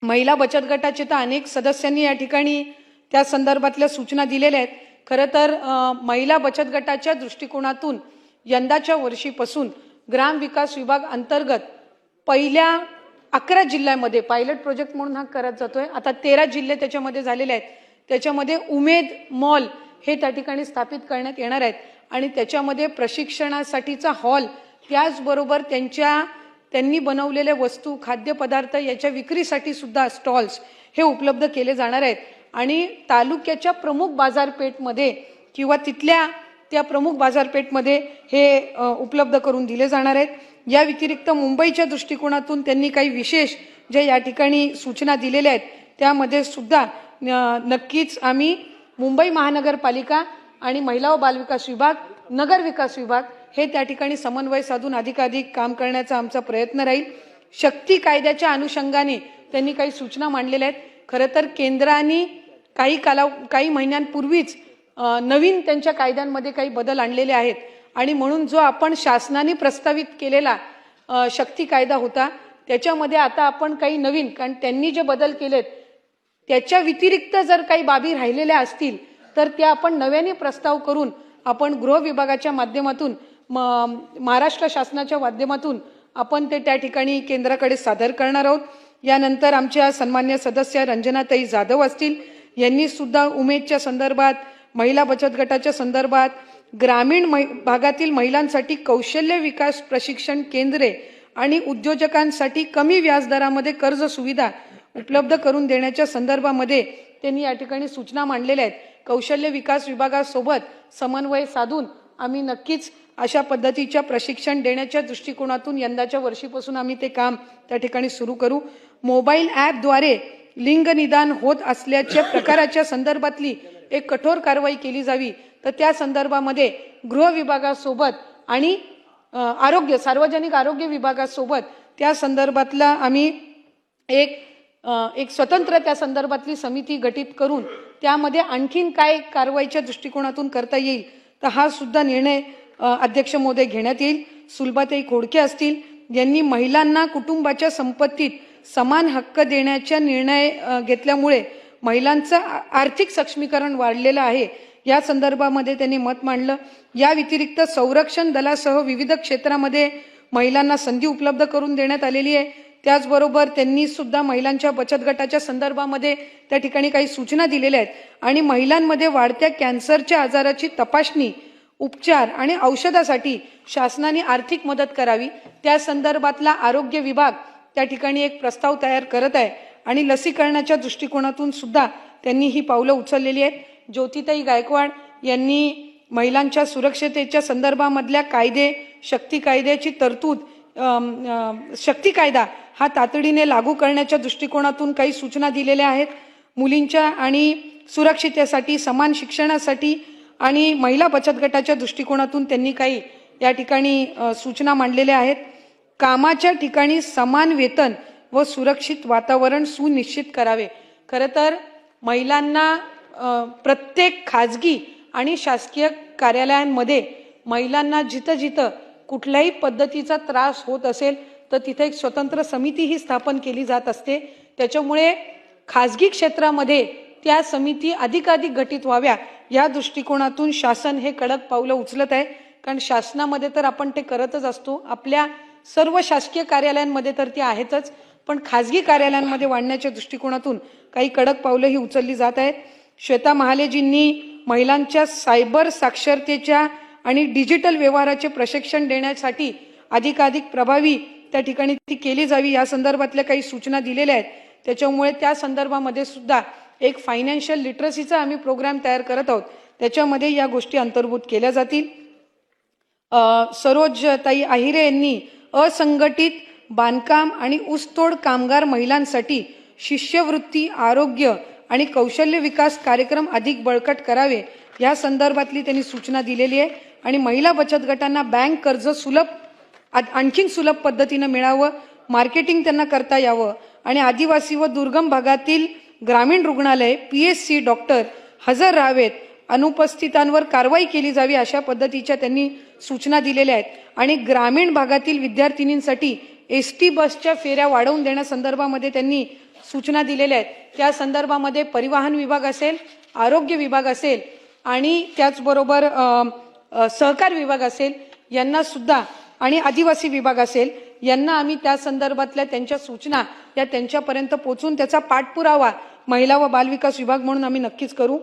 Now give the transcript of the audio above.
महिला बचत गटाचे तर अनेक सदस्यांनी या ठिकाणी त्या संदर्भातल्या सूचना दिलेल्या आहेत। खरं तर महिला बचत गटाच्या दृष्टिकोनातून यंदाच्या वर्षीपासून ग्राम विकास विभाग अंतर्गत पहिल्या 11 जिल्ह्यांमध्ये पायलट प्रोजेक्ट म्हणून हा करत जातोय। आता 13 जिल्हे त्याच्यामध्ये झालेले आहेत। त्याच्यामध्ये उमेद मॉल हे त्या ठिकाणी स्थापित करण्यात येणार आहेत आणि त्याच्यामध्ये प्रशिक्षणासाठीचा हॉल त्याचबरोबर त्यांनी बनवलेल्या वस्तू खाद्यपदार्थ याच्या विक्रीसाठी सुद्धा स्टॉल्स हे उपलब्ध केले जाणार आहेत आणि तालुक्याच्या प्रमुख बाजारपेठमध्ये किंवा तिथल्या त्या प्रमुख बाजारपेठमध्ये हे उपलब्ध करून दिले जाणार आहेत। या व्यतिरिक्त मुंबईच्या दृष्टिकोनातून त्यांनी काही विशेष जे या ठिकाणी सूचना दिलेल्या आहेत त्यामध्ये सुद्धा नक्कीच आम्ही मुंबई महानगरपालिका आणि महिला व बालविकास विभाग नगर विकास विभाग हे त्या ठिकाणी समन्वय साधून अधिकाधिक काम करण्याचा आमचा प्रयत्न राहील। शक्ती कायद्याच्या अनुषंगाने त्यांनी काही सूचना मांडलेल्या आहेत। खरं तर केंद्राने काही महिन्यांपूर्वीच नवीन त्यांच्या कायद्यांमध्ये काही बदल आणलेले आहेत आणि म्हणून जो आपण शासनाने प्रस्तावित केलेला शक्ती कायदा होता त्याच्यामध्ये आता आपण काही नवीन कारण त्यांनी जे बदल केलेत त्याच्या व्यतिरिक्त जर काही बाबी राहिलेल्या असतील तर त्या आपण नव्याने प्रस्ताव करून आपण गृह विभागाच्या माध्यमातून महाराष्ट्र शासनाच्या माध्यमातून आपण ते त्या ठिकाणी केंद्राकडे सादर करणार आहोत। यानंतर आमच्या सन्मान्य सदस्य रंजनाताई जाधव असतील यांनी सुद्धा उमेदच्या संदर्भात महिला बचत गटाच्या संदर्भात ग्रामीण भागातील महिलांसाठी कौशल्य विकास प्रशिक्षण केंद्रे आणि उद्योजकांसाठी कमी व्याजदरामध्ये कर्ज सुविधा उपलब्ध करून देण्याच्या संदर्भामध्ये त्यांनी या ठिकाणी सूचना मांडलेल्या आहेत। कौशल्य विकास विभागासोबत समन्वय साधून आम्ही नक्कीच अशा पद्धतीच्या प्रशिक्षण देण्याच्या दृष्टिकोनातून यंदाच्या वर्षीपासून आम्ही ते काम त्या ठिकाणी सुरू करू। मोबाईल ॲपद्वारे लिंग निदान होत असल्याच्या प्रकाराच्या संदर्भातली एक कठोर कारवाई केली जावी तर त्या संदर्भामध्ये गृह विभागासोबत आणि सार्वजनिक आरोग्य विभागासोबत त्या संदर्भातला आम्ही एक स्वतंत्र त्या संदर्भातली समिती गठीत करून त्यामध्ये आणखीन काय कारवाईच्या दृष्टिकोनातून करता येईल तर हा सुद्धा निर्णय अध्यक्ष महोदय घेण्यात येईल। सुलभाताई खोडके असतील यांनी महिलांना कुटुंबाच्या संपत्तीत समान हक्क देण्याचा निर्णय घेतल्यामुळे महिलांचं आर्थिक सक्षमीकरण वाढलेलं आहे या संदर्भामध्ये त्यांनी मत मांडलं। या व्यतिरिक्त संरक्षण दलासह विविध क्षेत्रामध्ये महिलांना संधी उपलब्ध करून देण्यात आलेली आहे। त्याचबरोबर त्यांनी सुद्धा महिलांच्या बचत गटाच्या संदर्भामध्ये त्या ठिकाणी काही सूचना दिलेल्या आहेत आणि महिलांमध्ये वाढत्या कॅन्सरच्या आजाराची तपासणी उपचार आणि औषधासाठी शासनाने आर्थिक मदत करावी त्या संदर्भातला आरोग्य विभाग त्या ठिकाणी एक प्रस्ताव तयार करत आहे आणि लसीकरणाच्या दृष्टिकोनातून सुद्धा त्यांनी ही पावलं उचललेली आहेत। ज्योतिताई गायकवाड यांनी महिलांच्या सुरक्षतेच्या संदर्भामधल्या कायदे शक्ती कायद्याची तरतूद शक्ती कायदा हा तातडीने लागू करण्याच्या दृष्टिकोनातून काही सूचना दिलेल्या आहेत। मुलींच्या आणि सुरक्षिततेसाठी समान शिक्षणासाठी आणि महिला बचत गटाच्या दृष्टिकोनातून त्यांनी काही या ठिकाणी सूचना मांडलेल्या आहेत। कामाच्या ठिकाणी समान वेतन व सुरक्षित वातावरण सुनिश्चित करावे। खरं तर महिलांना प्रत्येक खाजगी आणि शासकीय कार्यालयांमध्ये महिलांना जिथं कुठल्याही पद्धतीचा त्रास होत असेल तर तिथे एक स्वतंत्र समिती ही स्थापन केली जात असते। त्याच्यामुळे खाजगी क्षेत्रामध्ये त्या समिती अधिकाधिक गठीत व्हाव्या या दृष्टिकोनातून शासन हे कडक पावलं उचलत आहे। कारण शासनामध्ये तर आपण ते करतच असतो, आपल्या सर्व शासकीय कार्यालयांमध्ये तर ते आहेतच, पण खाजगी कार्यालयांमध्ये वाढण्याच्या दृष्टिकोनातून काही कडक पावलं ही उचलली जात आहेत। श्वेता महालेजींनी महिलांच्या सायबर साक्षरतेच्या आणि डिजिटल व्यवहाराचे प्रशिक्षण देण्यासाठी अधिकाधिक प्रभावी त्या ठिकाणी ती केली जावी या संदर्भातल्या काही सूचना दिलेल्या आहेत। त्याच्यामुळे त्या संदर्भामध्ये सुद्धा एक फायनान्शियल लिटरसीचा आम्ही प्रोग्राम तयार करत आहोत, त्याच्यामध्ये या गोष्टी अंतर्भूत केल्या जातील। सरोजताई आहिरे यांनी असंघटित बांधकाम आणि ऊसतोड कामगार महिलांसाठी शिष्यवृत्ती आरोग्य आणि कौशल्य विकास कार्यक्रम अधिक बळकट करावे या संदर्भातली त्यांनी सूचना दिलेली आहे आणि महिला बचत गटांना बँक कर्ज आणखीन सुलभ पद्धतीने मिळावं, मार्केटिंग त्यांना करता यावं आणि आदिवासी व दुर्गम भागातील ग्रामीण रुग्णालय PSC डॉक्टर हजर राहावेत, अनुपस्थितांवर कारवाई केली जावी अशा पद्धतीच्या त्यांनी सूचना दिलेल्या आहेत आणि ग्रामीण भागातील विद्यार्थिनींसाठी ST बसच्या फेऱ्या वाढवून देण्यासंदर्भामध्ये त्यांनी सूचना दिलेल्या आहेत त्या संदर्भामध्ये परिवहन विभाग असेल, आरोग्य विभाग असेल आणि त्याचबरोबर सहकार विभाग असेल यांना सुद्धा आणि आदिवासी विभाग असेल यांना आम्ही त्या संदर्भातल्या त्यांच्या सूचना या त्यांच्यापर्यंत पोहोचून त्याचा पाठपुरावा महिला व बालविकास विभाग म्हणून आम्ही नक्कीच करू।